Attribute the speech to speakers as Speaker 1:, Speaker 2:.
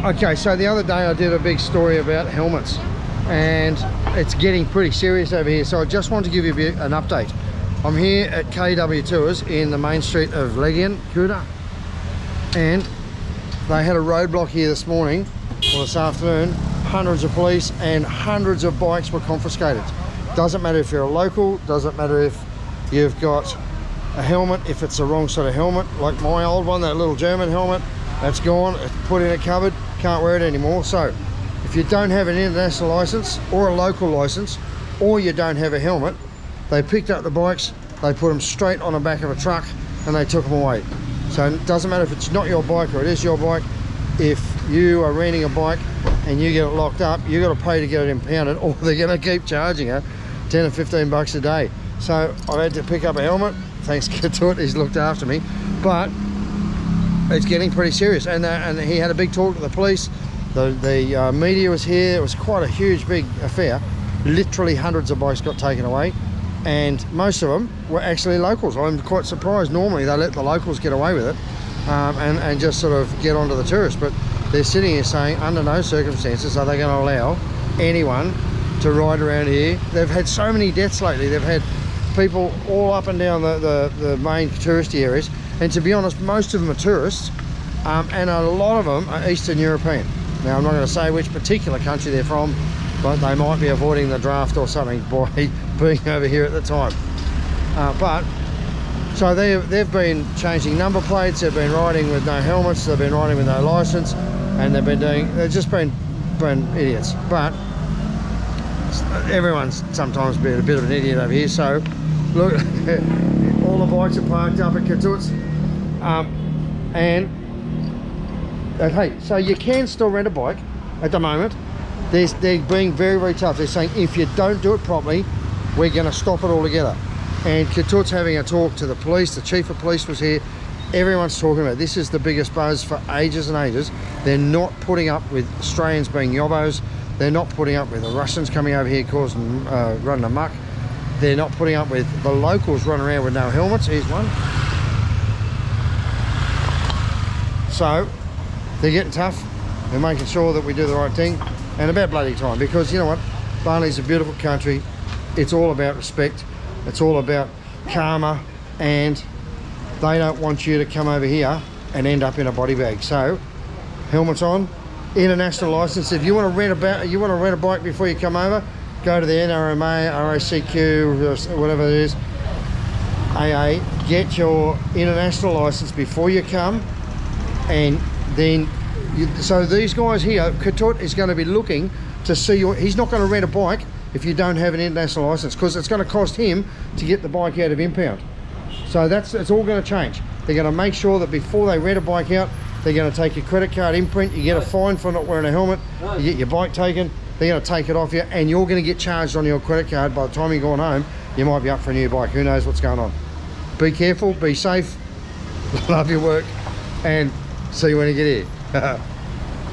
Speaker 1: Okay, so the other day I did a big story about helmets, and it's getting pretty serious over here, so I just wanted to give you a bit, an update. I'm here at KW Tours in the main street of Legian, Kuta, and they had a roadblock here this morning, or this afternoon. Hundreds of police and hundreds of bikes were confiscated. Doesn't matter if you're a local, doesn't matter if you've got a helmet, if it's the wrong sort of helmet, like my old one, that little German helmet, that's gone, it's put in a cupboard, can't wear it anymore. So if you don't have an international license or a local license, or you don't have a helmet, they picked up the bikes, they put them straight on the back of a truck and they took them away. So it doesn't matter if it's not your bike or it is your bike. If you are renting a bike and you get it locked up, you got to pay to get it impounded, or they're going to keep charging you 10 or 15 bucks a day. So I've had to pick up a helmet, thanks to it, he's looked after me, but it's getting pretty serious. And he had a big talk to the police. The media was here. It was quite a huge, big affair. Literally hundreds of bikes got taken away, and most of them were actually locals. I'm quite surprised. Normally they let the locals get away with it and just sort of get onto the tourists, but they're sitting here saying under no circumstances are they going to allow anyone to ride around here. They've had so many deaths lately. They've had people all up and down the main touristy areas, and to be honest, most of them are tourists, and a lot of them are Eastern European. Now I'm not going to say which particular country they're from, but they might be avoiding the draft or something by being over here at the time. But so they've been changing number plates, they've been riding with no helmets, they've been riding with no license, and they've just been idiots. But everyone's sometimes been a bit of an idiot over here. So look, all the bikes are parked up at Katoot's, and hey, so you can still rent a bike at the moment. They're being very, very tough. They're saying if you don't do it properly, we're going to stop it altogether. And Katoot's having a talk to the police. The chief of police was here. Everyone's talking about it. This is the biggest buzz for ages and ages. They're not putting up with Australians being yobbos. They're not putting up with the Russians coming over here causing running amok. They're not putting up with the locals running around with no helmets. Here's one. So they're getting tough. They're making sure that we do the right thing, and about bloody time, because you know what, Bali's a beautiful country. It's all about respect, it's all about karma, and they don't want you to come over here and end up in a body bag. So helmets on, international license. If you want to rent a bike before you come over, go to the NRMA, RACQ, whatever it is, AA, get your international license before you come. And then so these guys here, Katoot is going to be looking to see he's not going to rent a bike if you don't have an international license, because it's going to cost him to get the bike out of impound. So it's all going to change. They're going to make sure that before they rent a bike out, they're going to take your credit card imprint, you get a fine for not wearing a helmet, you get your bike taken, they're going to take it off you, and you're going to get charged on your credit card. By the time you're going home, you might be up for a new bike. Who knows what's going on? Be careful, be safe, love your work, and see you when you get here.